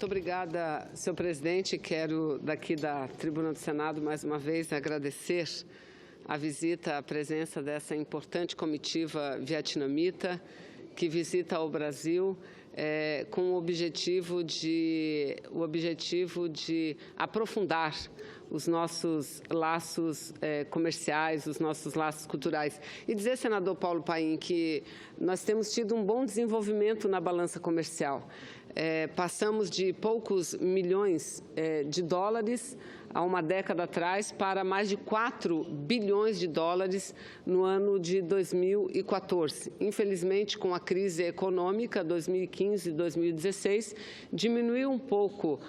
Muito obrigada, senhor presidente. Quero, daqui da tribuna do Senado, mais uma vez agradecer a visita, a presença dessa importante comitiva vietnamita que visita o Brasil com o objetivo de aprofundar os nossos laços comerciais, os nossos laços culturais. E dizer, senador Paulo Paim, que nós temos tido um bom desenvolvimento na balança comercial. Passamos de poucos milhões de dólares há uma década atrás para mais de 4 bilhões de dólares no ano de 2014. Infelizmente, com a crise econômica 2015 e 2016, diminuiu um pouco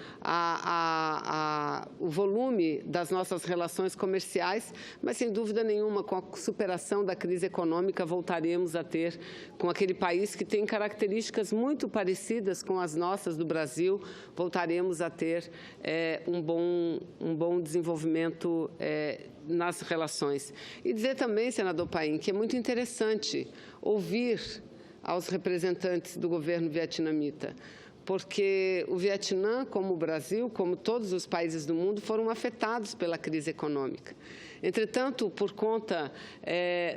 o volume das nossas relações comerciais, mas, sem dúvida nenhuma, com a superação da crise econômica, voltaremos a ter com aquele país que tem características muito parecidas com as nossas do Brasil, voltaremos a ter um bom desenvolvimento nas relações. E dizer também, senador Paim, que é muito interessante ouvir aos representantes do governo vietnamita, porque o Vietnã, como o Brasil, como todos os países do mundo, foram afetados pela crise econômica. Entretanto, por conta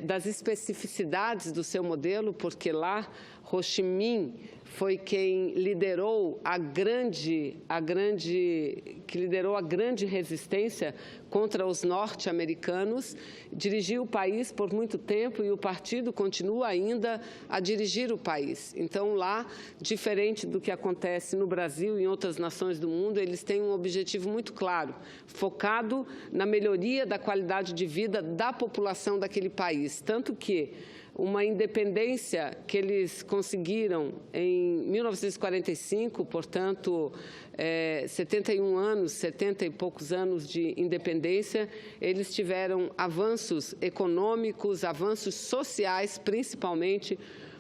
das especificidades do seu modelo, porque lá Ho Chi Minh foi quem liderou a grande resistência contra os norte-americanos, dirigiu o país por muito tempo e o partido continua ainda a dirigir o país. Então, lá, diferente do que acontece no Brasil e em outras nações do mundo, eles têm um objetivo muito claro, focado na melhoria da qualidade de vida da população daquele país. Tanto que uma independência que eles conseguiram em 1945, portanto, 71 anos, 70 e poucos anos de independência, eles tiveram avanços econômicos, avanços sociais, principalmente,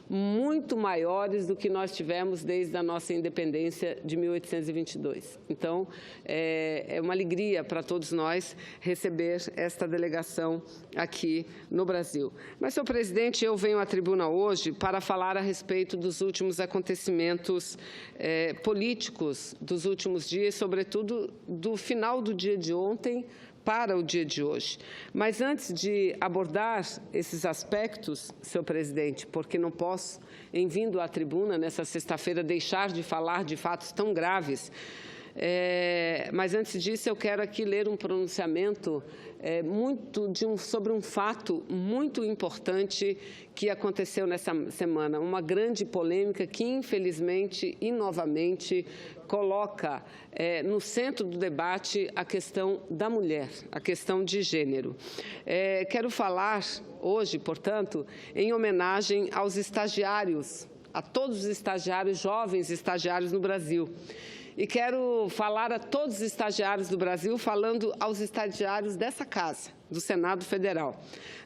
muito maiores do que nós tivemos desde a nossa independência de 1822. Então, é uma alegria para todos nós receber esta delegação aqui no Brasil. Mas, senhor presidente, eu venho à tribuna hoje para falar a respeito dos últimos acontecimentos políticos dos últimos dias, sobretudo do final do dia de ontem para o dia de hoje. Mas antes de abordar esses aspectos, senhor presidente, porque não posso, em vindo à tribuna nessa sexta-feira, deixar de falar de fatos tão graves, mas antes disso eu quero aqui ler um pronunciamento sobre um fato muito importante que aconteceu nessa semana, uma grande polêmica que, infelizmente e novamente, coloca no centro do debate a questão da mulher, a questão de gênero. Quero falar hoje, portanto, em homenagem aos estagiários, a todos os estagiários, jovens estagiários no Brasil. E quero falar a todos os estagiários do Brasil, falando aos estagiários dessa casa, do Senado Federal.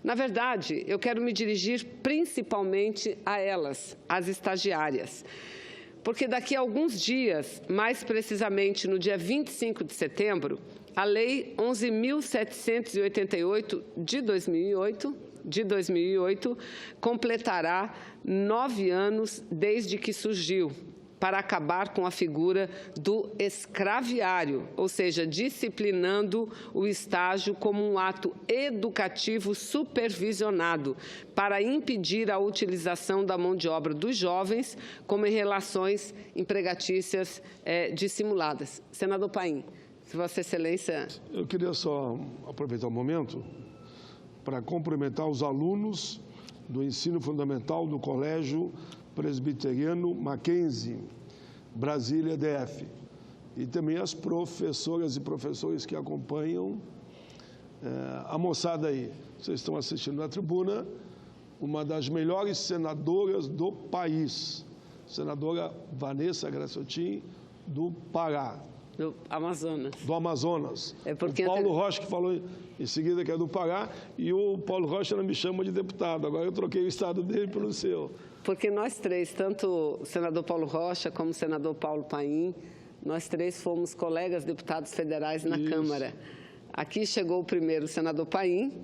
Na verdade, eu quero me dirigir principalmente a elas, as estagiárias. Porque daqui a alguns dias, mais precisamente no dia 25 de setembro, a Lei 11.788 de 2008 completará 9 anos desde que surgiu, para acabar com a figura do escraviário, ou seja, disciplinando o estágio como um ato educativo supervisionado para impedir a utilização da mão de obra dos jovens como em relações empregatícias dissimuladas. Senador Paim, se Vossa Excelência... Eu queria só aproveitar o momento para cumprimentar os alunos do ensino fundamental do Colégio Presbiteriano Mackenzie, Brasília, DF, e também as professoras e professores que acompanham a moçada aí. Vocês estão assistindo na tribuna uma das melhores senadoras do país, senadora Vanessa Graciotin, do Pará. Do Amazonas. Do Amazonas. Porque o Paulo Rocha, que falou em seguida que é do Pará, e o Paulo Rocha não me chama de deputado. Agora eu troquei o estado dele pelo seu. Porque nós três, tanto o senador Paulo Rocha como o senador Paulo Paim, nós três fomos colegas deputados federais na Câmara. Aqui chegou primeiro o senador Paim,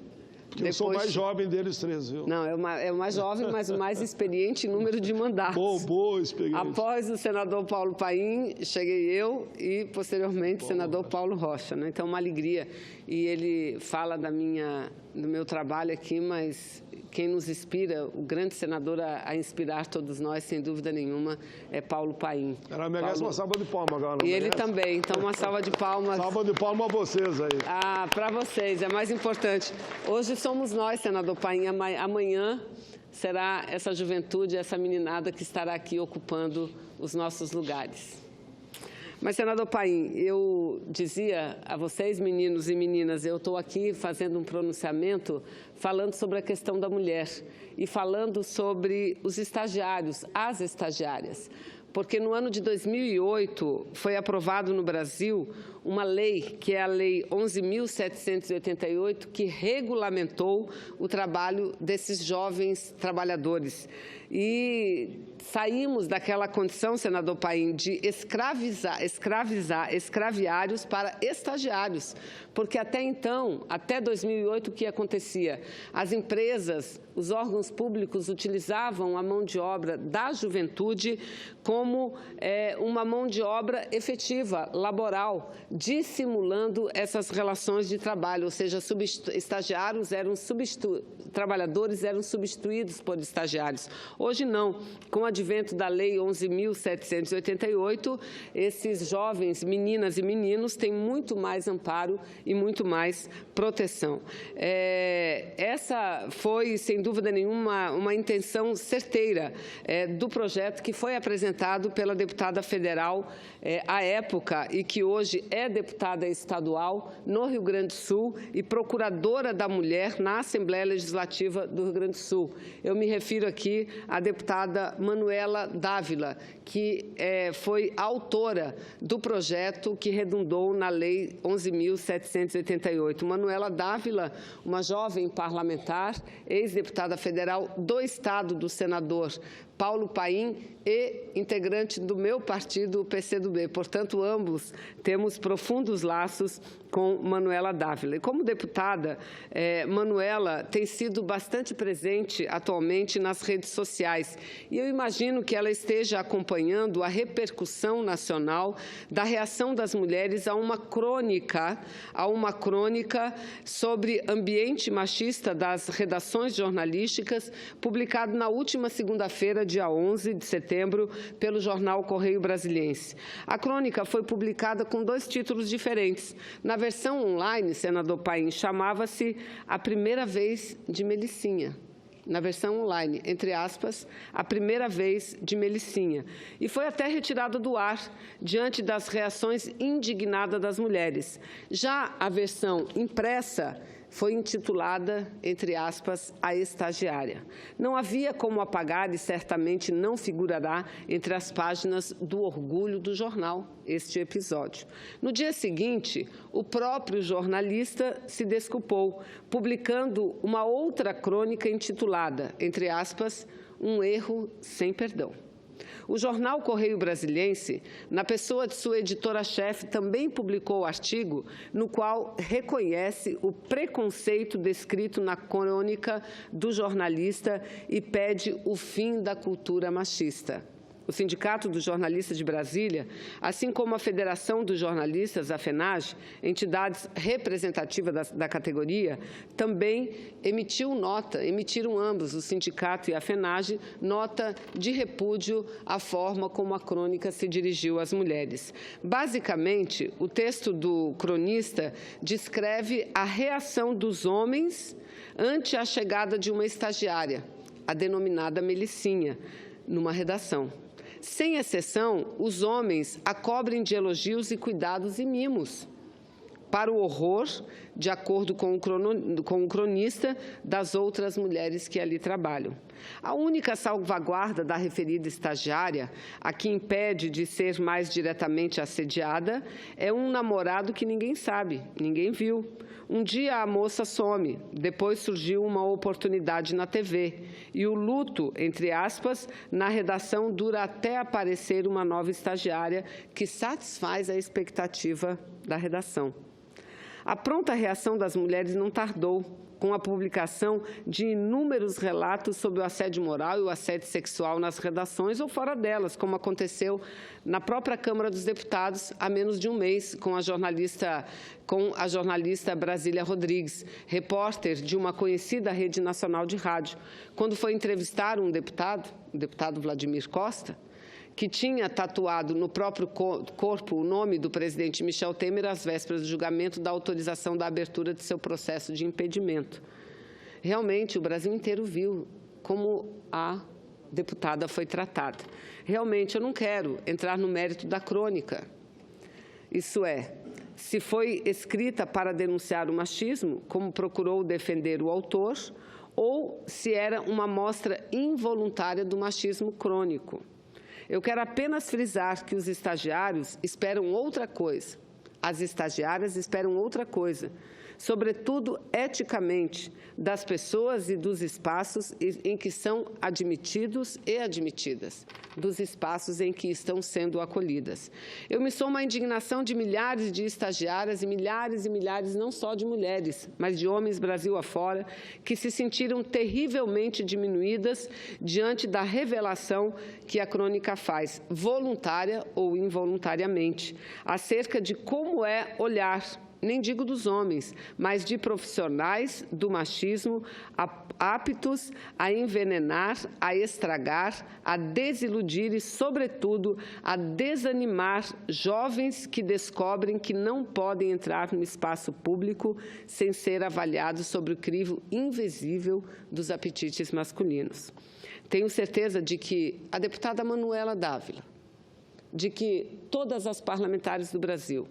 Porque eu sou o mais jovem deles três, viu? Não, é o mais jovem, mas o mais experiente em número de mandatos. Boa experiência. Após o senador Paulo Paim, cheguei eu e, posteriormente, o senador Paulo Rocha, né? Então, uma alegria. E ele fala do meu trabalho aqui, mas quem nos inspira, o grande senador a inspirar todos nós, sem dúvida nenhuma, é Paulo Paim. Ela merece uma salva de palmas agora, não E merece? ele também, então uma salva de palmas. Salva de palmas a vocês aí. Ah, para vocês, é mais importante. Hoje somos nós, senador Paim, amanhã será essa juventude, essa meninada que estará aqui ocupando os nossos lugares. Mas, senador Paim, eu dizia a vocês, meninos e meninas, eu estou aqui fazendo um pronunciamento falando sobre a questão da mulher e falando sobre os estagiários, as estagiárias. Porque no ano de 2008 foi aprovado no Brasil uma lei, que é a Lei 11.788, que regulamentou o trabalho desses jovens trabalhadores. E saímos daquela condição, senador Paim, de escraviários para estagiários. Porque até então, até 2008, o que acontecia? As empresas, os órgãos públicos utilizavam a mão de obra da juventude como uma mão de obra efetiva, laboral, dissimulando essas relações de trabalho, ou seja, estagiários trabalhadores eram substituídos por estagiários. Hoje não. Com o advento da Lei 11.788, esses jovens, meninas e meninos, têm muito mais amparo e muito mais proteção. Essa foi, sem dúvida nenhuma, uma intenção certeira do projeto que foi apresentado pela deputada federal à época e que hoje é deputada estadual no Rio Grande do Sul e procuradora da mulher na Assembleia Legislativa do Rio Grande do Sul. Eu me refiro aqui à deputada Manuela Dávila, que foi autora do projeto que redundou na Lei 11.788. Manuela Dávila, uma jovem parlamentar, ex-deputada federal do Estado do senador Paulo Paim e integrante do meu partido, o PCdoB. Portanto, ambos temos profundos laços com Manuela Dávila. E como deputada, Manuela tem sido bastante presente atualmente nas redes sociais. E eu imagino que ela esteja acompanhando a repercussão nacional da reação das mulheres a uma crônica sobre ambiente machista das redações jornalísticas, publicado na última segunda-feira, dia 11 de setembro, pelo jornal Correio Brasiliense. A crônica foi publicada com 2 títulos diferentes. Na versão online, senador Paim, chamava-se A Primeira Vez de Melicinha. Na versão online, entre aspas, A Primeira Vez de Melicinha. E foi até retirado do ar, diante das reações indignadas das mulheres. Já a versão impressa foi intitulada, entre aspas, A Estagiária. Não havia como apagar e certamente não figurará entre as páginas do orgulho do jornal este episódio. No dia seguinte, o próprio jornalista se desculpou, publicando uma outra crônica intitulada, entre aspas, Um Erro Sem Perdão. O jornal Correio Brasiliense, na pessoa de sua editora-chefe, também publicou o artigo no qual reconhece o preconceito descrito na crônica do jornalista e pede o fim da cultura machista. O Sindicato dos Jornalistas de Brasília, assim como a Federação dos Jornalistas, a FENAGE, entidades representativas da categoria, também emitiram ambos, o sindicato e a FENAGE, nota de repúdio à forma como a crônica se dirigiu às mulheres. Basicamente, o texto do cronista descreve a reação dos homens ante a chegada de uma estagiária, a denominada Melicinha, numa redação. Sem exceção, os homens a cobrem de elogios e cuidados e mimos, para o horror, de acordo com o cronista, das outras mulheres que ali trabalham. A única salvaguarda da referida estagiária, a que impede de ser mais diretamente assediada, é um namorado que ninguém sabe, ninguém viu. Um dia a moça some, depois surgiu uma oportunidade na TV. E o luto, entre aspas, na redação dura até aparecer uma nova estagiária que satisfaz a expectativa da redação. A pronta reação das mulheres não tardou. com a publicação de inúmeros relatos sobre o assédio moral e o assédio sexual nas redações ou fora delas, como aconteceu na própria Câmara dos Deputados há menos de um mês com a jornalista Brasília Rodrigues, repórter de uma conhecida rede nacional de rádio, quando foi entrevistar um deputado, o deputado Vladimir Costa, que tinha tatuado no próprio corpo o nome do presidente Michel Temer às vésperas do julgamento da autorização da abertura de seu processo de impedimento. Realmente, o Brasil inteiro viu como a deputada foi tratada. Realmente, eu não quero entrar no mérito da crônica. Isso é, se foi escrita para denunciar o machismo, como procurou defender o autor, ou se era uma amostra involuntária do machismo crônico. Eu quero apenas frisar que os estagiários esperam outra coisa. As estagiárias esperam outra coisa, sobretudo eticamente, das pessoas e dos espaços em que são admitidos e admitidas, dos espaços em que estão sendo acolhidas. Eu me somo à indignação de milhares de estagiárias e milhares, não só de mulheres, mas de homens Brasil afora, que se sentiram terrivelmente diminuídas diante da revelação que a crônica faz, voluntária ou involuntariamente, acerca de como é olhar, nem digo dos homens, mas de profissionais do machismo aptos a envenenar, a estragar, a desiludir e, sobretudo, a desanimar jovens que descobrem que não podem entrar no espaço público sem ser avaliados sobre o crivo invisível dos apetites masculinos. Tenho certeza de que a deputada Manuela Dávila, de que todas as parlamentares do Brasil,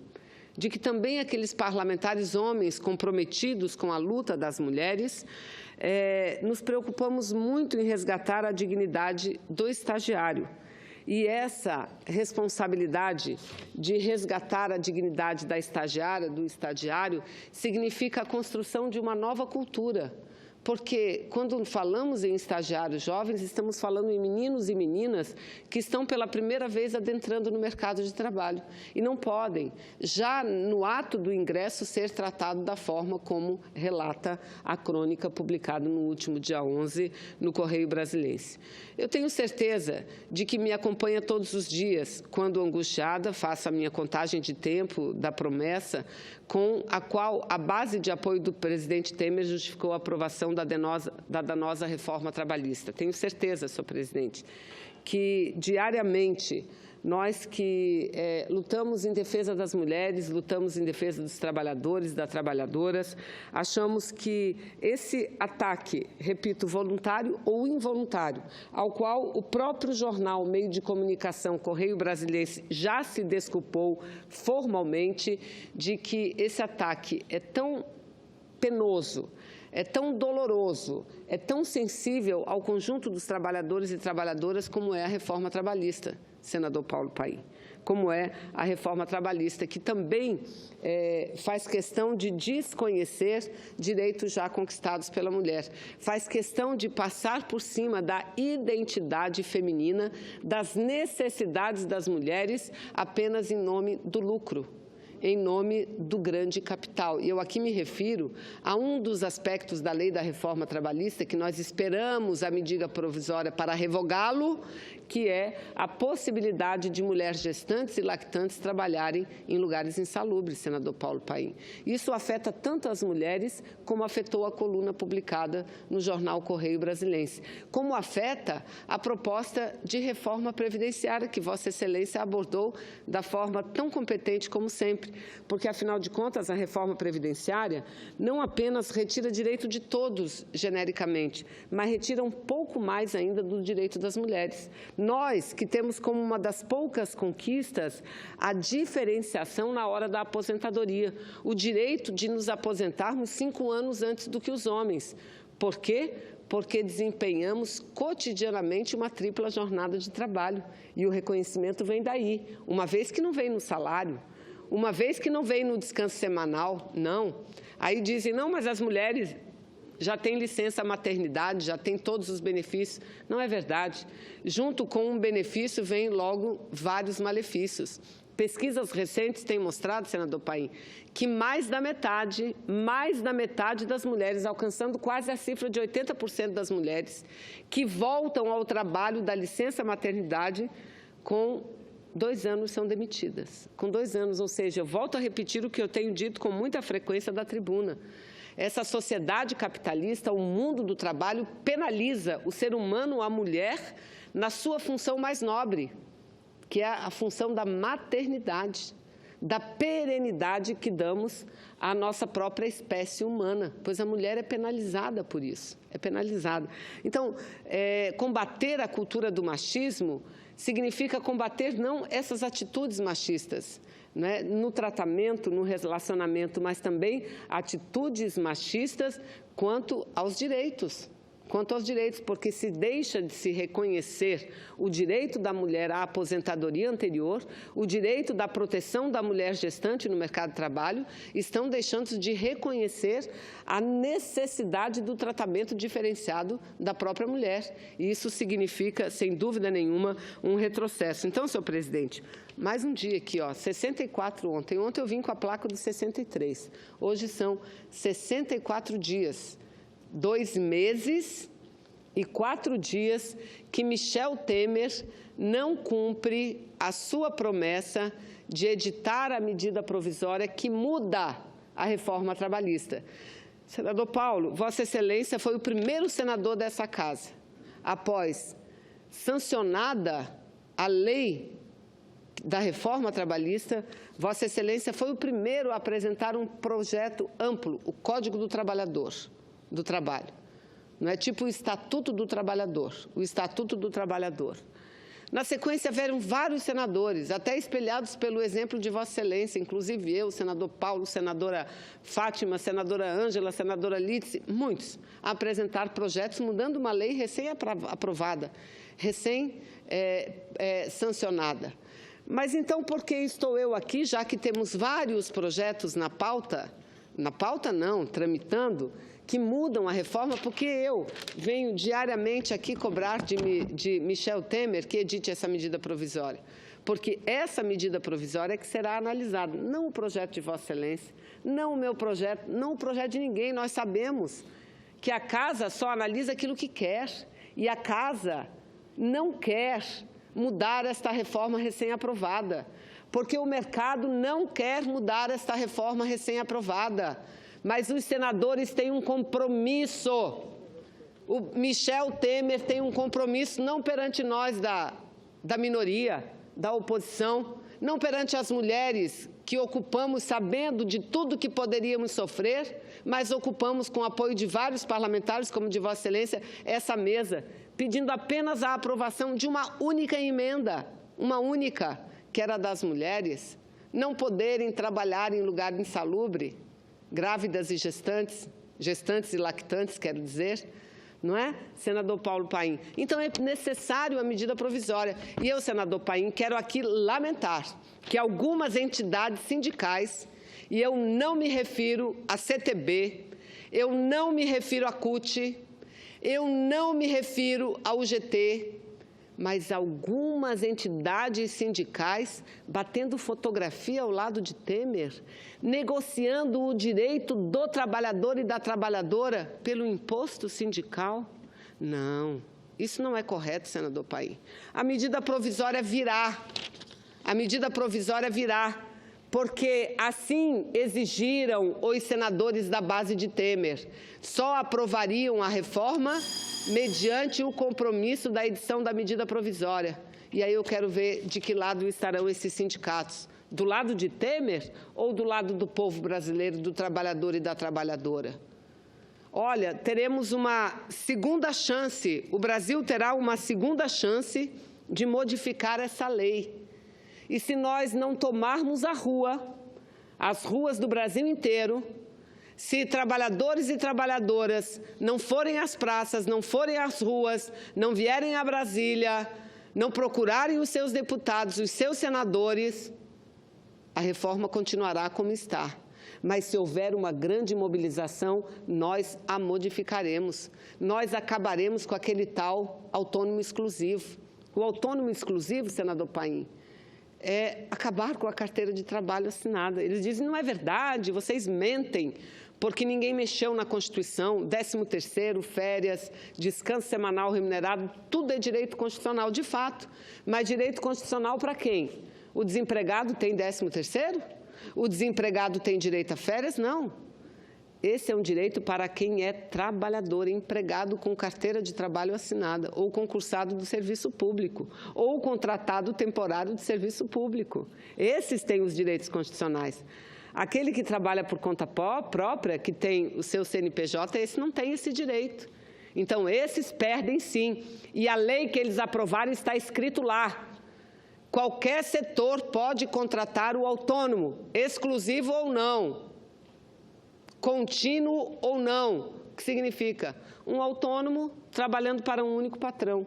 de que também aqueles parlamentares homens comprometidos com a luta das mulheres, nos preocupamos muito em resgatar a dignidade do estagiário. E essa responsabilidade de resgatar a dignidade da estagiária, do estagiário, significa a construção de uma nova cultura. Porque, quando falamos em estagiários jovens, estamos falando em meninos e meninas que estão pela primeira vez adentrando no mercado de trabalho e não podem, já no ato do ingresso, ser tratado da forma como relata a crônica publicada no último dia 11 no Correio Brasiliense. Eu tenho certeza de que me acompanha todos os dias, quando angustiada, faço a minha contagem de tempo da promessa, com a qual a base de apoio do presidente Temer justificou a aprovação da danosa reforma trabalhista. Tenho certeza, senhor presidente, que diariamente nós que lutamos em defesa das mulheres, lutamos em defesa dos trabalhadores e das trabalhadoras, achamos que esse ataque, repito, voluntário ou involuntário, ao qual o próprio jornal, meio de comunicação, Correio Brasiliense, já se desculpou formalmente de que esse ataque é tão penoso, é tão doloroso, é tão sensível ao conjunto dos trabalhadores e trabalhadoras como é a reforma trabalhista, senador Paulo Paim, como é a reforma trabalhista, que também faz questão de desconhecer direitos já conquistados pela mulher, faz questão de passar por cima da identidade feminina, das necessidades das mulheres, apenas em nome do lucro, em nome do grande capital. E eu aqui me refiro a um dos aspectos da lei da reforma trabalhista que nós esperamos a medida provisória para revogá-lo, que é a possibilidade de mulheres gestantes e lactantes trabalharem em lugares insalubres, senador Paulo Paim. Isso afeta tanto as mulheres como afetou a coluna publicada no jornal Correio Brasiliense, como afeta a proposta de reforma previdenciária que Vossa Excelência abordou da forma tão competente como sempre, porque, afinal de contas, a reforma previdenciária não apenas retira direito de todos, genericamente, mas retira um pouco mais ainda do direito das mulheres. Nós, que temos como uma das poucas conquistas a diferenciação na hora da aposentadoria, o direito de nos aposentarmos 5 anos antes do que os homens. Por quê? Porque desempenhamos cotidianamente uma tripla jornada de trabalho. E o reconhecimento vem daí, uma vez que não vem no salário, uma vez que não vem no descanso semanal, não. Aí dizem, não, mas as mulheres já têm licença maternidade, já têm todos os benefícios. Não é verdade. Junto com um benefício vem logo vários malefícios. Pesquisas recentes têm mostrado, senador Paim, que mais da metade das mulheres, alcançando quase a cifra de 80% das mulheres, que voltam ao trabalho da licença maternidade com 2 anos são demitidas. Com 2 anos, ou seja, eu volto a repetir o que eu tenho dito com muita frequência da tribuna. Essa sociedade capitalista, o mundo do trabalho, penaliza o ser humano, a mulher, na sua função mais nobre, que é a função da maternidade, da perenidade que damos à nossa própria espécie humana, pois a mulher é penalizada por isso, é penalizada. Então, combater a cultura do machismo significa combater não essas atitudes machistas, né, no tratamento, no relacionamento, mas também atitudes machistas quanto aos direitos. Porque se deixa de se reconhecer o direito da mulher à aposentadoria anterior, o direito da proteção da mulher gestante no mercado de trabalho, estão deixando de reconhecer a necessidade do tratamento diferenciado da própria mulher. E isso significa, sem dúvida nenhuma, um retrocesso. Então, senhor presidente, mais um dia aqui, 64 ontem. Ontem eu vim com a placa dos 63. Hoje são 64 dias. 2 meses e 4 dias que Michel Temer não cumpre a sua promessa de editar a medida provisória que muda a reforma trabalhista. Senador Paulo, Vossa Excelência foi o primeiro senador dessa casa, após sancionada a lei da reforma trabalhista, Vossa Excelência foi o primeiro a apresentar um projeto amplo, o Código do Trabalhador. Do trabalho. Não é tipo o Estatuto do Trabalhador, o Estatuto do Trabalhador. Na sequência, vieram vários senadores, até espelhados pelo exemplo de Vossa Excelência, inclusive eu, senador Paulo, senadora Fátima, senadora Ângela, senadora Lídice, muitos, a apresentar projetos mudando uma lei recém-aprovada, recém-sancionada. Mas então, por que estou eu aqui, já que temos vários projetos na pauta não, tramitando, que mudam a reforma, porque eu venho diariamente aqui cobrar de Michel Temer que edite essa medida provisória. Porque essa medida provisória é que será analisada, não o projeto de Vossa Excelência, não o meu projeto, não o projeto de ninguém. Nós sabemos que a Casa só analisa aquilo que quer, e a Casa não quer mudar esta reforma recém-aprovada, porque o mercado não quer mudar esta reforma recém-aprovada. Mas os senadores têm um compromisso. O Michel Temer tem um compromisso não perante nós da minoria, da oposição, não perante as mulheres que ocupamos sabendo de tudo que poderíamos sofrer, mas ocupamos com o apoio de vários parlamentares, como de Vossa Excelência, essa mesa, pedindo apenas a aprovação de uma única emenda, uma única, que era das mulheres, não poderem trabalhar em lugar insalubre, grávidas e gestantes e lactantes, quero dizer, não é, senador Paulo Paim? Então, é necessário a medida provisória. E eu, senador Paim, quero aqui lamentar que algumas entidades sindicais, e eu não me refiro à CTB, eu não me refiro à CUT, eu não me refiro à UGT, mas algumas entidades sindicais batendo fotografia ao lado de Temer, negociando o direito do trabalhador e da trabalhadora pelo imposto sindical. Não, isso não é correto, senador Paim. A medida provisória virá, porque assim exigiram os senadores da base de Temer. Só aprovariam a reforma mediante o compromisso da edição da medida provisória. E aí eu quero ver de que lado estarão esses sindicatos. Do lado de Temer ou do lado do povo brasileiro, do trabalhador e da trabalhadora? Olha, teremos uma segunda chance, o Brasil terá uma segunda chance de modificar essa lei. E se nós não tomarmos a rua, as ruas do Brasil inteiro, se trabalhadores e trabalhadoras não forem às praças, não forem às ruas, não vierem a Brasília, não procurarem os seus deputados, os seus senadores, a reforma continuará como está. Mas se houver uma grande mobilização, nós a modificaremos. Nós acabaremos com aquele tal autônomo exclusivo. O autônomo exclusivo, senador Paim, é acabar com a carteira de trabalho assinada. Eles dizem, não é verdade, vocês mentem, porque ninguém mexeu na Constituição, 13º, férias, descanso semanal remunerado, tudo é direito constitucional, de fato. Mas direito constitucional para quem? O desempregado tem 13º? O desempregado tem direito a férias? Não. Esse é um direito para quem é trabalhador, empregado com carteira de trabalho assinada, ou concursado do serviço público, ou contratado temporário de serviço público. Esses têm os direitos constitucionais. Aquele que trabalha por conta própria, que tem o seu CNPJ, esse não tem esse direito. Então, esses perdem sim. E a lei que eles aprovaram está escrito lá. Qualquer setor pode contratar o autônomo, exclusivo ou não, contínuo ou não. O que significa? Um autônomo trabalhando para um único patrão,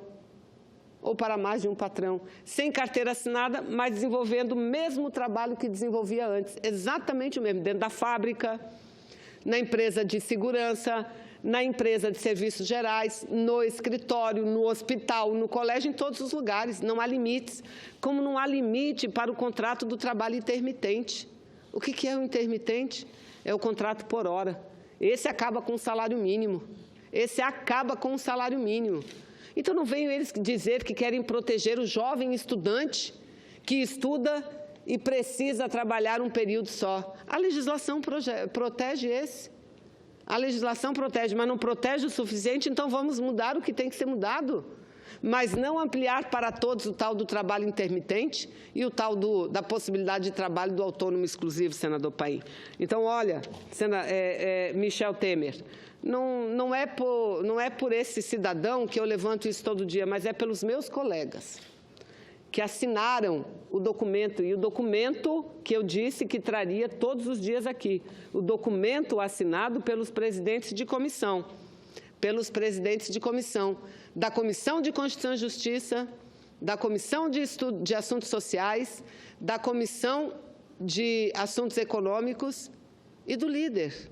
ou para mais de um patrão, sem carteira assinada, mas desenvolvendo o mesmo trabalho que desenvolvia antes, exatamente o mesmo, dentro da fábrica, na empresa de segurança, na empresa de serviços gerais, no escritório, no hospital, no colégio, em todos os lugares. Não há limites, como não há limite para o contrato do trabalho intermitente. O que é o intermitente? É o contrato por hora. Esse acaba com o salário mínimo. Esse acaba com o salário mínimo. Então, não venham eles dizer que querem proteger o jovem estudante que estuda e precisa trabalhar um período só. A legislação protege esse. A legislação protege, mas não protege o suficiente, então vamos mudar o que tem que ser mudado. Mas não ampliar para todos o tal do trabalho intermitente e o tal da possibilidade de trabalho do autônomo exclusivo, senador Paim. Então, olha, Michel Temer, não é por esse cidadão que eu levanto isso todo dia, mas é pelos meus colegas que assinaram o documento, e o documento que eu disse que traria todos os dias aqui, o documento assinado pelos presidentes de comissão, da Comissão de Constituição e Justiça, da Comissão de Assuntos Sociais, da Comissão de Assuntos Econômicos e do líder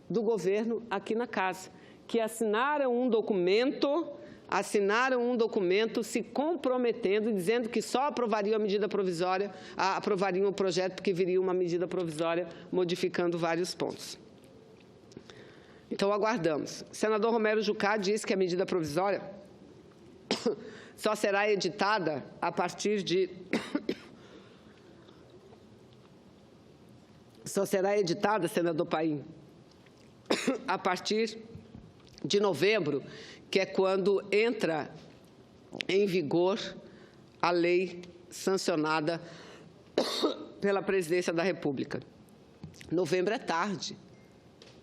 do governo aqui na casa, que assinaram um documento se comprometendo, dizendo que só aprovariam a medida provisória, aprovariam o projeto porque viria uma medida provisória modificando vários pontos. Então, aguardamos. O senador Romero Jucá disse que a medida provisória só será editada a partir de... Só será editada, senador Paim, a partir de novembro, que é quando entra em vigor a lei sancionada pela Presidência da República. Novembro é tarde.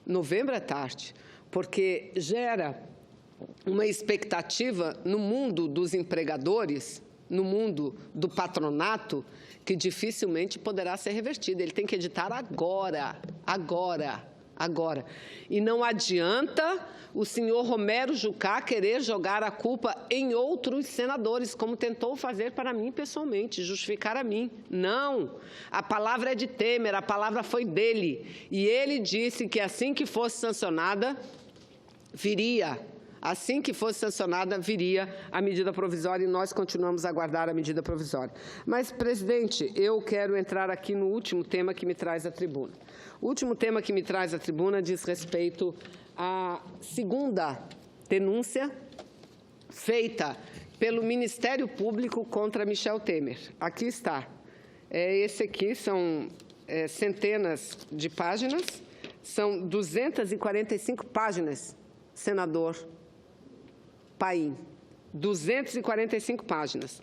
Novembro é tarde, porque gera uma expectativa no mundo dos empregadores, no mundo do patronato, que dificilmente poderá ser revertida. Ele tem que editar agora. E não adianta o senhor Romero Jucá querer jogar a culpa em outros senadores, como tentou fazer para mim pessoalmente, justificar a mim. Não, a palavra é de Temer, a palavra foi dele. E ele disse que assim que fosse sancionada, viria a medida provisória e nós continuamos a aguardar a medida provisória. Mas, presidente, eu quero entrar aqui no último tema que me traz à tribuna. O último tema que me traz à tribuna diz respeito à segunda denúncia feita pelo Ministério Público contra Michel Temer. Aqui está. Esse aqui são centenas de páginas, são 245 páginas, senador Paim. 245 páginas.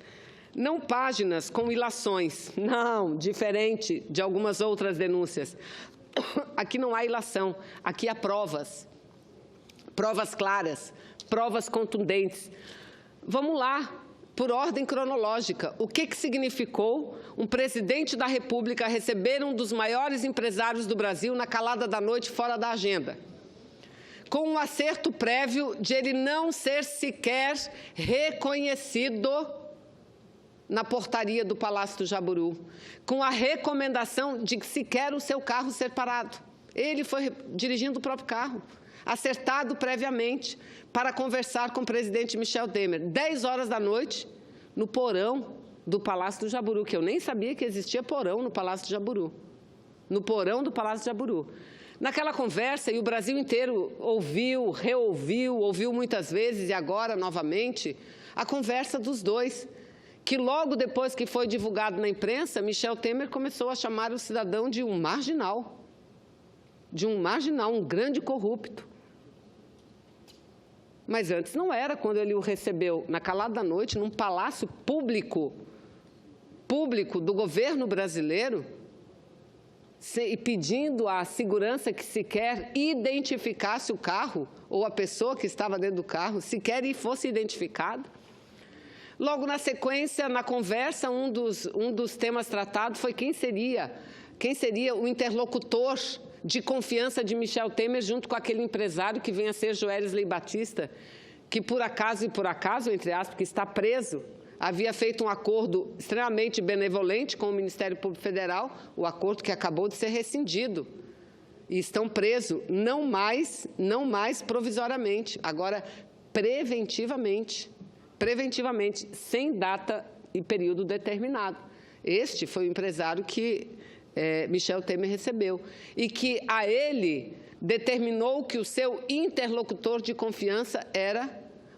Não páginas com ilações, não, diferente de algumas outras denúncias. Aqui não há ilação, aqui há provas claras, provas contundentes. Vamos lá, por ordem cronológica. O que significou um presidente da República receber um dos maiores empresários do Brasil na calada da noite, fora da agenda? Com um acerto prévio de ele não ser sequer reconhecido na portaria do Palácio do Jaburu, com a recomendação de que sequer o seu carro ser parado. Ele foi dirigindo o próprio carro, acertado previamente, para conversar com o presidente Michel Temer. 10 horas da noite, no porão do Palácio do Jaburu, que eu nem sabia que existia porão no Palácio do Jaburu. No porão do Palácio do Jaburu. Naquela conversa, e o Brasil inteiro ouviu, reouviu, ouviu muitas vezes e agora novamente, a conversa dos dois, que logo depois que foi divulgado na imprensa, Michel Temer começou a chamar o cidadão de um marginal, um grande corrupto. Mas antes não era, quando ele o recebeu na calada da noite, num palácio público do governo brasileiro, e pedindo à segurança que sequer identificasse o carro, ou a pessoa que estava dentro do carro, sequer fosse identificado. Logo na sequência, na conversa, um dos temas tratados foi quem seria o interlocutor de confiança de Michel Temer junto com aquele empresário que vem a ser Joesley Batista, que por acaso, entre aspas, que está preso, havia feito um acordo extremamente benevolente com o Ministério Público Federal, o acordo que acabou de ser rescindido. E estão presos, não mais provisoriamente, agora preventivamente, sem data e período determinado. Este foi o empresário que Michel Temer recebeu e que a ele determinou que o seu interlocutor de confiança era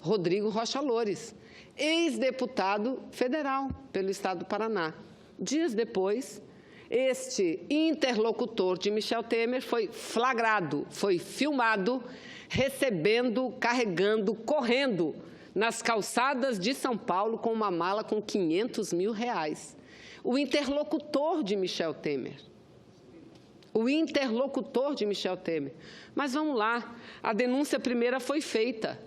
Rodrigo Rocha Loures, ex-deputado federal pelo Estado do Paraná. Dias depois, este interlocutor de Michel Temer foi flagrado, foi filmado, recebendo, carregando, correndo nas calçadas de São Paulo com uma mala com R$500 mil. O interlocutor de Michel Temer. Mas vamos lá, a denúncia primeira foi feita.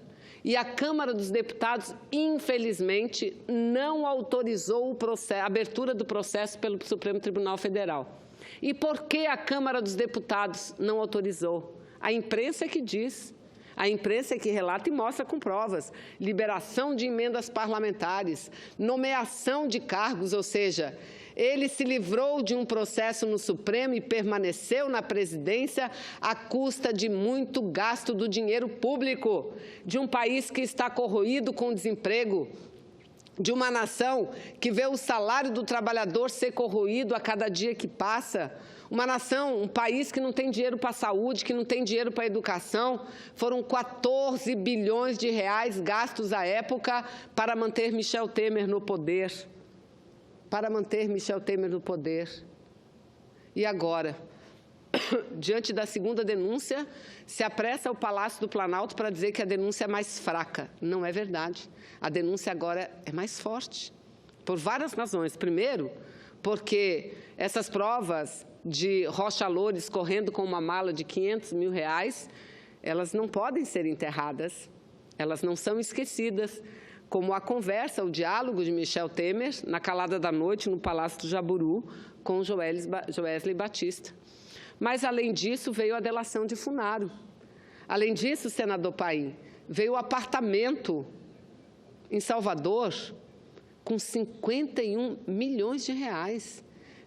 E a Câmara dos Deputados, infelizmente, não autorizou a abertura do processo pelo Supremo Tribunal Federal. E por que a Câmara dos Deputados não autorizou? A imprensa é que diz, a imprensa é que relata e mostra com provas. Liberação de emendas parlamentares, nomeação de cargos, ou seja, ele se livrou de um processo no Supremo e permaneceu na presidência à custa de muito gasto do dinheiro público, de um país que está corroído com desemprego, de uma nação que vê o salário do trabalhador ser corroído a cada dia que passa, uma nação, um país que não tem dinheiro para a saúde, que não tem dinheiro para a educação. Foram 14 bilhões de reais gastos à época para manter Michel Temer no poder. E agora, diante da segunda denúncia, se apressa o Palácio do Planalto para dizer que a denúncia é mais fraca. Não é verdade. A denúncia agora é mais forte, por várias razões. Primeiro, porque essas provas de Rocha Loures correndo com uma mala de R$500 mil, elas não podem ser enterradas, elas não são esquecidas, como a conversa, o diálogo de Michel Temer, na calada da noite, no Palácio do Jaburu, com Joesley Batista. Mas, além disso, veio a delação de Funaro. Além disso, senador Paim, veio o apartamento em Salvador com R$51 milhões.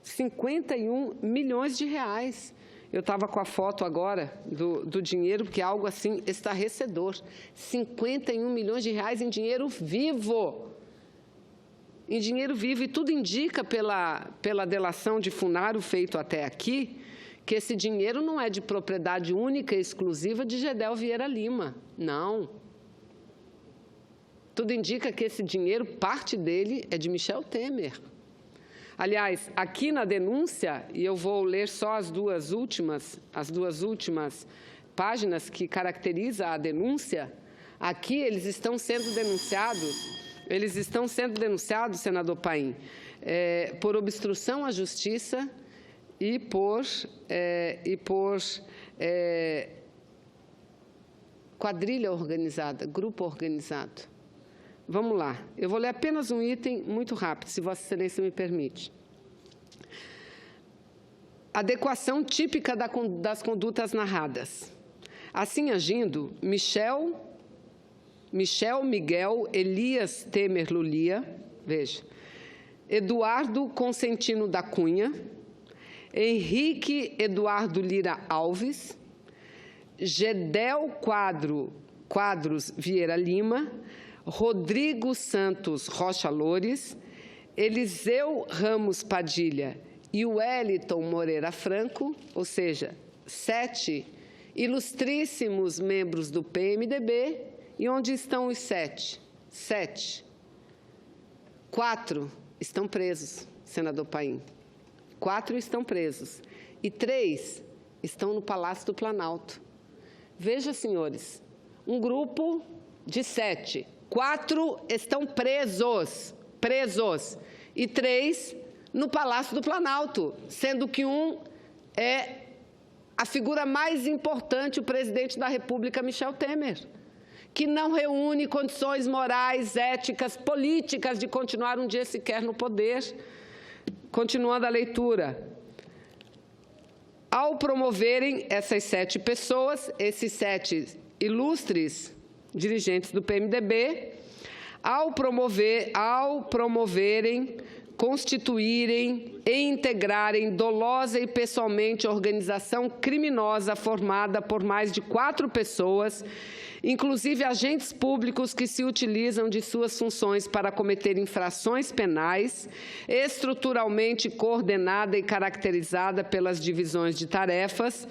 51 milhões de reais. Eu estava com a foto agora do dinheiro, porque é algo assim estarrecedor. 51 milhões de reais em dinheiro vivo. E tudo indica, pela delação de Funaro feito até aqui, que esse dinheiro não é de propriedade única e exclusiva de Gedel Vieira Lima. Não. Tudo indica que esse dinheiro, parte dele, é de Michel Temer. Aliás, aqui na denúncia, e eu vou ler só as duas últimas páginas que caracterizam a denúncia, aqui eles estão sendo denunciados, senador Paim, por obstrução à justiça e por quadrilha organizada, grupo organizado. Vamos lá, eu vou ler apenas um item muito rápido, se Vossa Excelência me permite. Adequação típica das condutas narradas. Assim agindo, Miguel Elias Temer Lulia, veja, Eduardo Consentino da Cunha, Henrique Eduardo Lira Alves, Gedel Quadros Vieira Lima, Rodrigo Santos Rocha Loures, Eliseu Ramos Padilha e Wellington Moreira Franco, ou seja, 7 ilustríssimos membros do PMDB. E onde estão os 7? 7. 4 estão presos, senador Paim. 4 estão presos. E 3 estão no Palácio do Planalto. Veja, senhores, um grupo de 7. 4 estão presos, e 3 no Palácio do Planalto, sendo que um é a figura mais importante, o presidente da República, Michel Temer, que não reúne condições morais, éticas, políticas de continuar um dia sequer no poder. Continuando a leitura. Ao promoverem essas 7 pessoas, esses 7 ilustres dirigentes do PMDB, ao promoverem, constituírem e integrarem dolosa e pessoalmente organização criminosa formada por mais de 4 pessoas, inclusive agentes públicos que se utilizam de suas funções para cometer infrações penais, estruturalmente coordenada e caracterizada pelas divisões de tarefas,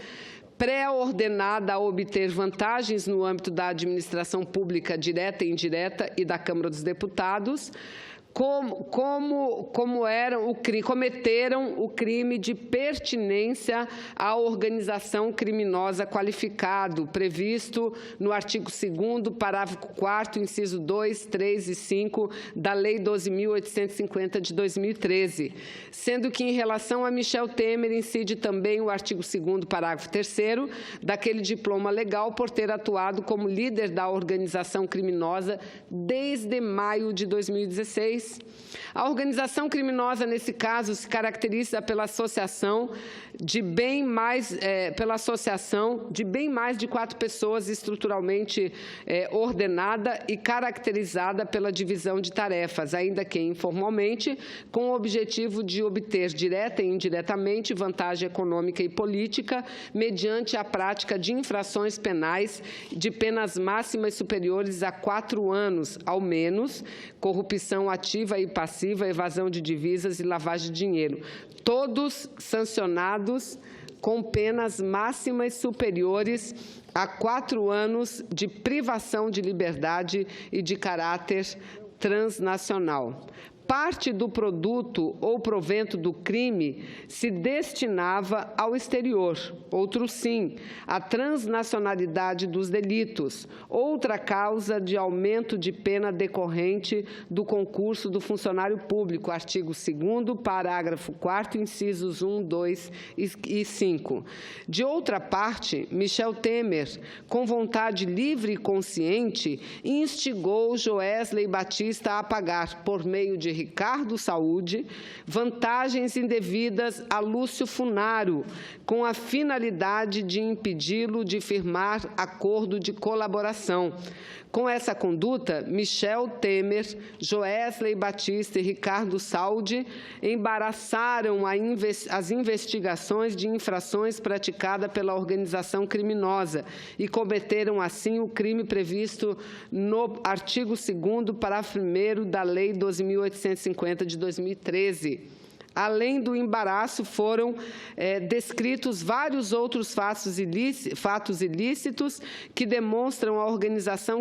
pré-ordenada a obter vantagens no âmbito da administração pública direta e indireta e da Câmara dos Deputados, cometeram o crime de pertinência à organização criminosa qualificado, previsto no artigo 2º, parágrafo 4º, inciso 2, 3 e 5 da Lei 12.850 de 2013, sendo que, em relação a Michel Temer, incide também o artigo 2º, parágrafo 3º, daquele diploma legal por ter atuado como líder da organização criminosa desde maio de 2016. A organização criminosa, nesse caso, se caracteriza pela associação de bem mais de 4 pessoas estruturalmente ordenada e caracterizada pela divisão de tarefas, ainda que informalmente, com o objetivo de obter direta e indiretamente vantagem econômica e política mediante a prática de infrações penais de penas máximas superiores a 4 anos, ao menos, corrupção ativa e passiva, evasão de divisas e lavagem de dinheiro, todos sancionados com penas máximas superiores a 4 anos de privação de liberdade e de caráter transnacional. Parte do produto ou provento do crime se destinava ao exterior, outro sim, a transnacionalidade dos delitos, outra causa de aumento de pena decorrente do concurso do funcionário público, artigo 2º, parágrafo 4º, incisos 1, 2 e 5. De outra parte, Michel Temer, com vontade livre e consciente, instigou Joesley Batista a pagar, por meio de Ricardo Saúde, vantagens indevidas a Lúcio Funaro, com a finalidade de impedi-lo de firmar acordo de colaboração. Com essa conduta, Michel Temer, Joesley Batista e Ricardo Saúde embaraçaram as investigações de infrações praticadas pela organização criminosa e cometeram, assim, o crime previsto no artigo 2º, parágrafo 1º da Lei 12.850 de 2013. Além do embaraço, foram descritos vários outros fatos ilícitos que demonstram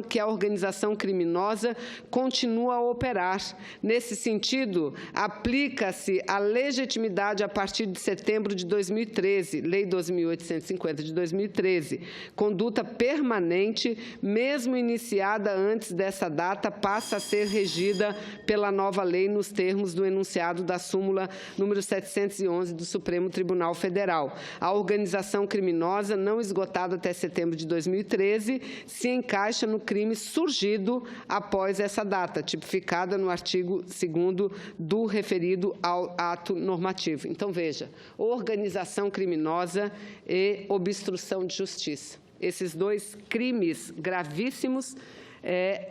que a organização criminosa continua a operar. Nesse sentido, aplica-se a legitimidade a partir de setembro de 2013, Lei 12.850 de 2013. Conduta permanente, mesmo iniciada antes dessa data, passa a ser regida pela nova lei nos termos do enunciado da súmula número 711 do Supremo Tribunal Federal. A organização criminosa, não esgotada até setembro de 2013, se encaixa no crime surgido após essa data, tipificada no artigo 2º do referido ao ato normativo. Então, veja, organização criminosa e obstrução de justiça. Esses 2 crimes gravíssimos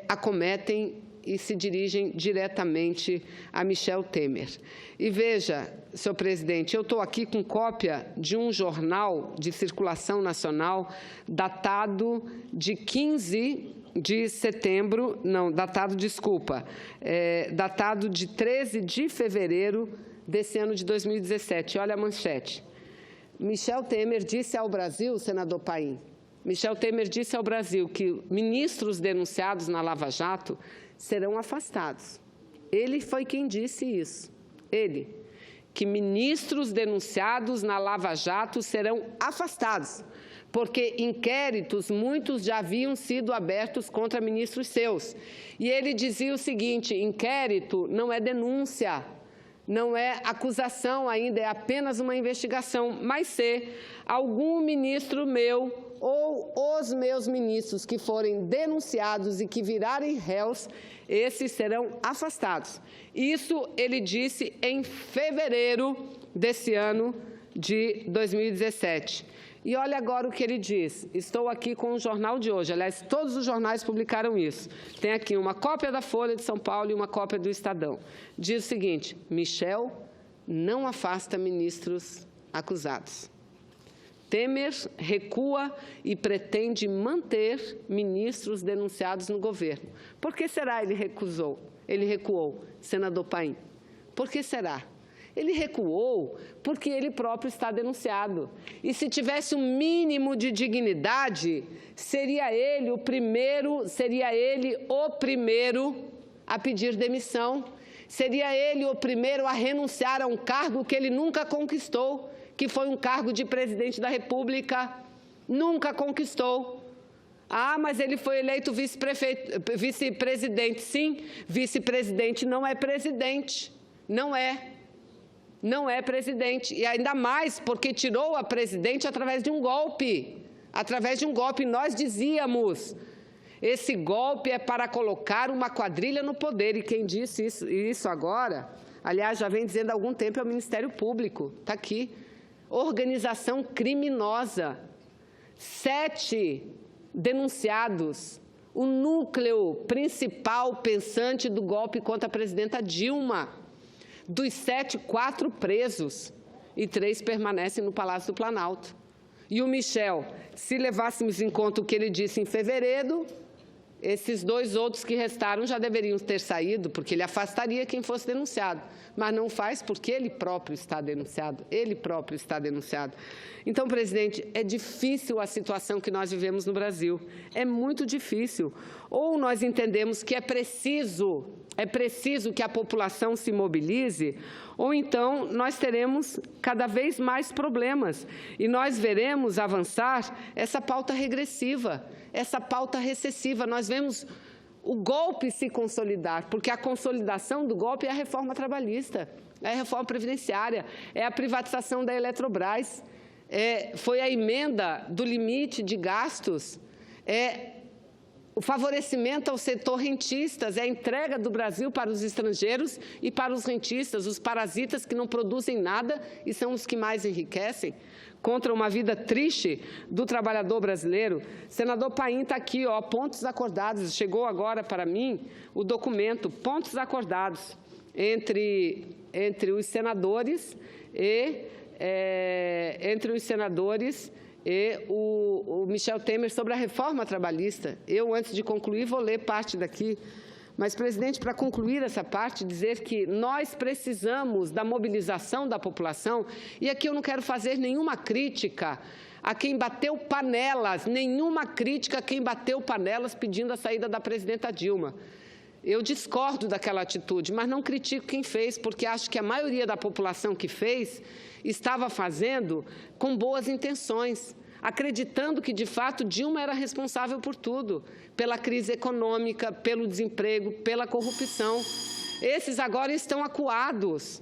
acometem e se dirigem diretamente a Michel Temer. E veja, senhor presidente, eu estou aqui com cópia de um jornal de circulação nacional datado de 15 de setembro, não, datado de 13 de fevereiro desse ano de 2017. Olha a manchete. Michel Temer disse ao Brasil, senador Paim, Michel Temer disse ao Brasil que ministros denunciados na Lava Jato serão afastados. Ele foi quem disse isso. Ele, que ministros denunciados na Lava Jato serão afastados, porque inquéritos, muitos já haviam sido abertos contra ministros seus. E ele dizia o seguinte, inquérito não é denúncia, não é acusação ainda, é apenas uma investigação. Mas se algum ministro meu ou os meus ministros que forem denunciados e que virarem réus, esses serão afastados. Isso ele disse em fevereiro desse ano de 2017. E olha agora o que ele diz. Estou aqui com o jornal de hoje. Aliás, todos os jornais publicaram isso. Tem aqui uma cópia da Folha de São Paulo e uma cópia do Estadão. Diz o seguinte, Michel não afasta ministros acusados. Temer recua e pretende manter ministros denunciados no governo. Por que será ele recuou, senador Paim? Por que será? Ele recuou porque ele próprio está denunciado. E se tivesse um mínimo de dignidade, seria ele o primeiro a pedir demissão. Seria ele o primeiro a renunciar a um cargo que ele nunca conquistou, que foi um cargo de presidente da República. Nunca conquistou. Ah, mas ele foi eleito vice-presidente. Sim, vice-presidente não é presidente. Não é. Não é presidente, e ainda mais porque tirou a presidente através de um golpe. Através de um golpe, nós dizíamos, esse golpe é para colocar uma quadrilha no poder, e quem disse isso agora, aliás, já vem dizendo há algum tempo, é o Ministério Público, está aqui. Organização criminosa, 7 denunciados, o núcleo principal pensante do golpe contra a presidenta Dilma. Dos 7, 4 presos e 3 permanecem no Palácio do Planalto. E o Michel, se levássemos em conta o que ele disse em fevereiro, esses 2 outros que restaram já deveriam ter saído, porque ele afastaria quem fosse denunciado. Mas não faz porque ele próprio está denunciado. Ele próprio está denunciado. Então, presidente, é difícil a situação que nós vivemos no Brasil. É muito difícil. Ou nós entendemos que é preciso que a população se mobilize, ou então nós teremos cada vez mais problemas. E nós veremos avançar essa pauta regressiva, essa pauta recessiva. Nós vemos o golpe se consolidar, porque a consolidação do golpe é a reforma trabalhista, é a reforma previdenciária, é a privatização da Eletrobras, foi a emenda do limite de gastos, o favorecimento ao setor rentistas, é a entrega do Brasil para os estrangeiros e para os rentistas, os parasitas que não produzem nada e são os que mais enriquecem, contra uma vida triste do trabalhador brasileiro. Senador Paim está aqui, ó, pontos acordados, chegou agora para mim o documento, pontos acordados entre os senadores e o Michel Temer sobre a reforma trabalhista. Eu, antes de concluir, vou ler parte daqui. Mas, presidente, para concluir essa parte, dizer que nós precisamos da mobilização da população, e aqui eu não quero fazer nenhuma crítica a quem bateu panelas, pedindo a saída da presidenta Dilma. Eu discordo daquela atitude, mas não critico quem fez, porque acho que a maioria da população que fez estava fazendo com boas intenções, acreditando que, de fato, Dilma era responsável por tudo, pela crise econômica, pelo desemprego, pela corrupção. Esses agora estão acuados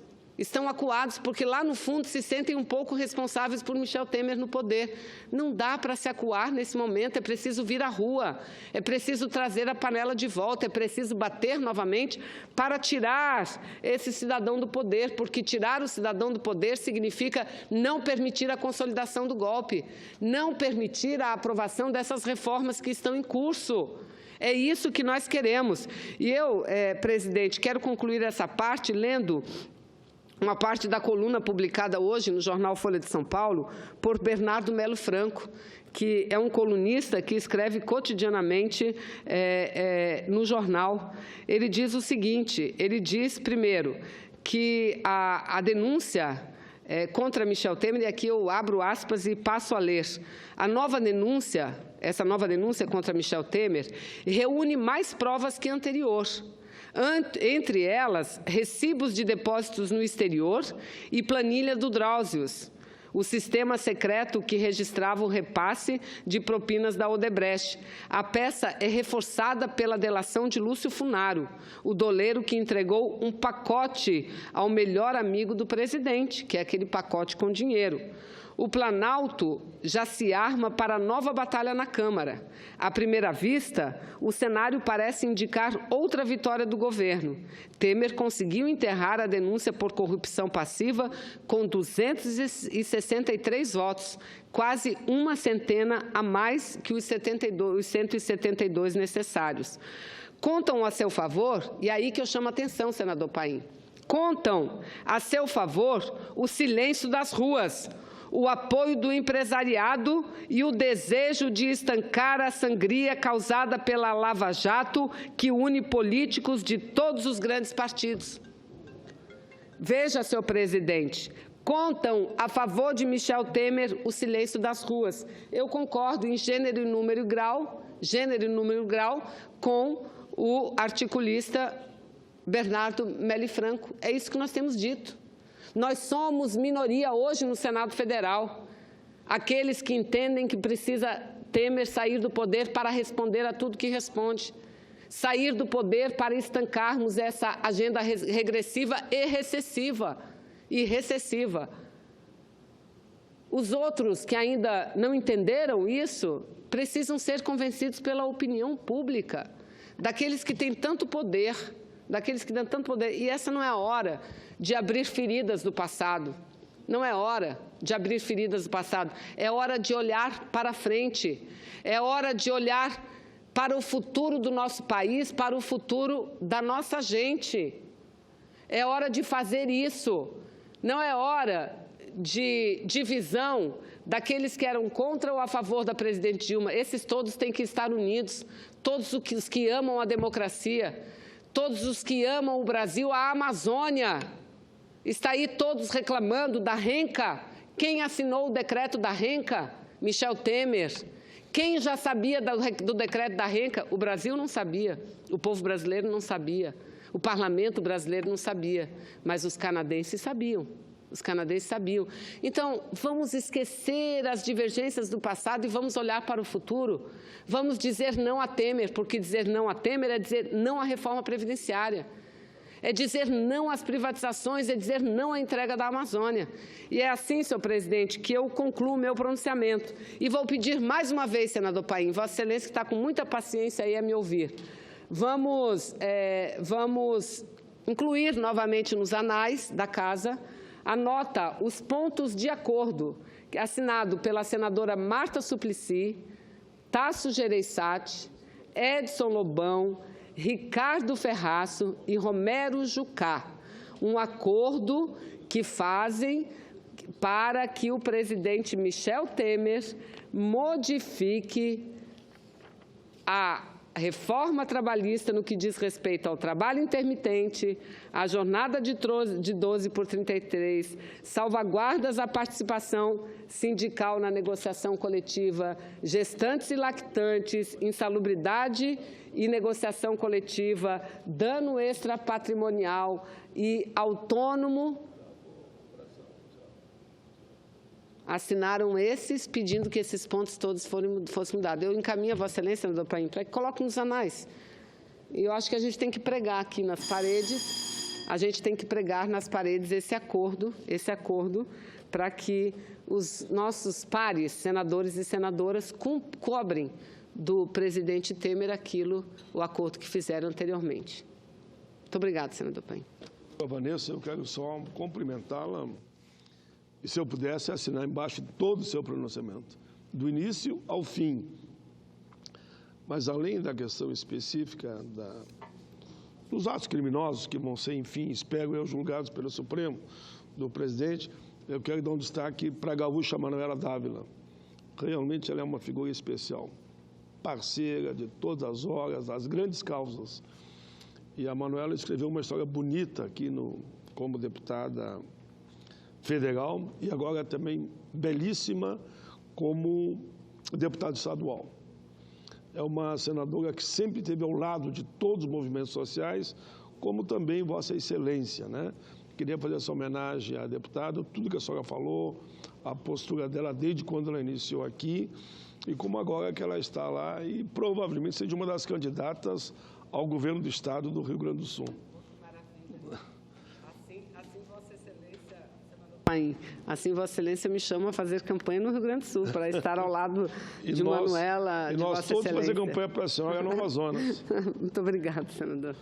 porque lá no fundo se sentem um pouco responsáveis por Michel Temer no poder. Não dá para se acuar nesse momento, é preciso vir à rua, é preciso trazer a panela de volta, é preciso bater novamente para tirar esse cidadão do poder, porque tirar o cidadão do poder significa não permitir a consolidação do golpe, não permitir a aprovação dessas reformas que estão em curso. É isso que nós queremos. E eu, presidente, quero concluir essa parte lendo uma parte da coluna publicada hoje no jornal Folha de São Paulo por Bernardo Melo Franco, que é um colunista que escreve cotidianamente no jornal. Ele diz o seguinte, ele diz, primeiro, que a denúncia contra Michel Temer, e aqui eu abro aspas e passo a ler, essa nova denúncia contra Michel Temer reúne mais provas que a anterior. Entre elas, recibos de depósitos no exterior e planilha do Drauzio, o sistema secreto que registrava o repasse de propinas da Odebrecht. A peça é reforçada pela delação de Lúcio Funaro, o doleiro que entregou um pacote ao melhor amigo do presidente, que é aquele pacote com dinheiro. O Planalto já se arma para a nova batalha na Câmara. À primeira vista, o cenário parece indicar outra vitória do governo. Temer conseguiu enterrar a denúncia por corrupção passiva com 263 votos, quase uma centena a mais que os 172 necessários. Contam a seu favor, e aí que eu chamo a atenção, senador Paim, contam a seu favor o silêncio das ruas, o apoio do empresariado e o desejo de estancar a sangria causada pela Lava Jato, que une políticos de todos os grandes partidos. Veja, senhor presidente, contam a favor de Michel Temer o silêncio das ruas. Eu concordo em gênero, número e grau com o articulista Bernardo Melo Franco. É isso que nós temos dito. Nós somos minoria hoje no Senado Federal. Aqueles que entendem que precisa Temer sair do poder para responder a tudo que responde. Sair do poder para estancarmos essa agenda regressiva e recessiva. Os outros que ainda não entenderam isso precisam ser convencidos pela opinião pública, daqueles que têm tanto poder, E essa não é a hora de abrir feridas do passado. Não é hora de abrir feridas do passado. É hora de olhar para frente. É hora de olhar para o futuro do nosso país, para o futuro da nossa gente. É hora de fazer isso. Não é hora de divisão daqueles que eram contra ou a favor da presidente Dilma. Esses todos têm que estar unidos. Todos os que amam a democracia, todos os que amam o Brasil, a Amazônia. Está aí todos reclamando da renca. Quem assinou o decreto da renca? Michel Temer. Quem já sabia do decreto da renca? O Brasil não sabia, o povo brasileiro não sabia, o parlamento brasileiro não sabia, mas os canadenses sabiam. Então, vamos esquecer as divergências do passado e vamos olhar para o futuro. Vamos dizer não a Temer, porque dizer não a Temer é dizer não à reforma previdenciária. É dizer não às privatizações, é dizer não à entrega da Amazônia. E é assim, senhor presidente, que eu concluo o meu pronunciamento. E vou pedir mais uma vez, senador Paim, Vossa Excelência, que está com muita paciência aí a me ouvir, vamos incluir novamente nos anais da Casa a nota, os pontos de acordo, assinado pela senadora Marta Suplicy, Tasso Gereissati, Edson Lobão, Ricardo Ferraço e Romero Jucá, um acordo que fazem para que o presidente Michel Temer modifique a reforma trabalhista no que diz respeito ao trabalho intermitente, à jornada de 12 por 33, salvaguardas à participação sindical na negociação coletiva, gestantes e lactantes, insalubridade e negociação coletiva, dano extrapatrimonial e autônomo. Assinaram esses, pedindo que esses pontos todos fossem mudados. Eu encaminho a Vossa Excelência, senador Paim, para que coloque nos anais. E eu acho que a gente tem que pregar aqui nas paredes, esse acordo, para que os nossos pares, senadores e senadoras, cobrem do presidente Temer o acordo que fizeram anteriormente. Muito obrigada, senador Paim. Vanessa, eu quero só cumprimentá-la. E se eu pudesse assinar embaixo de todo o seu pronunciamento, do início ao fim. Mas além da questão específica dos atos criminosos que vão ser, enfim, espero eu, julgados pelo Supremo, do presidente, eu quero dar um destaque para a gaúcha Manuela Dávila. Realmente ela é uma figura especial, parceira de todas as horas, das grandes causas. E a Manuela escreveu uma história bonita aqui como deputada federal e agora também belíssima como deputada estadual. É uma senadora que sempre esteve ao lado de todos os movimentos sociais, como também Vossa Excelência, né? Queria fazer essa homenagem à deputada, tudo que a senhora falou, a postura dela desde quando ela iniciou aqui e como agora que ela está lá e provavelmente seja uma das candidatas ao governo do Estado do Rio Grande do Sul. Maravilha. Assim Vossa Excelência, assim Vossa Excelência me chama a fazer campanha no Rio Grande do Sul, para estar ao lado de Manuela, de Vossa Excelência. E nós todos fazer campanha para a senhora no Amazonas. Muito obrigada, senador.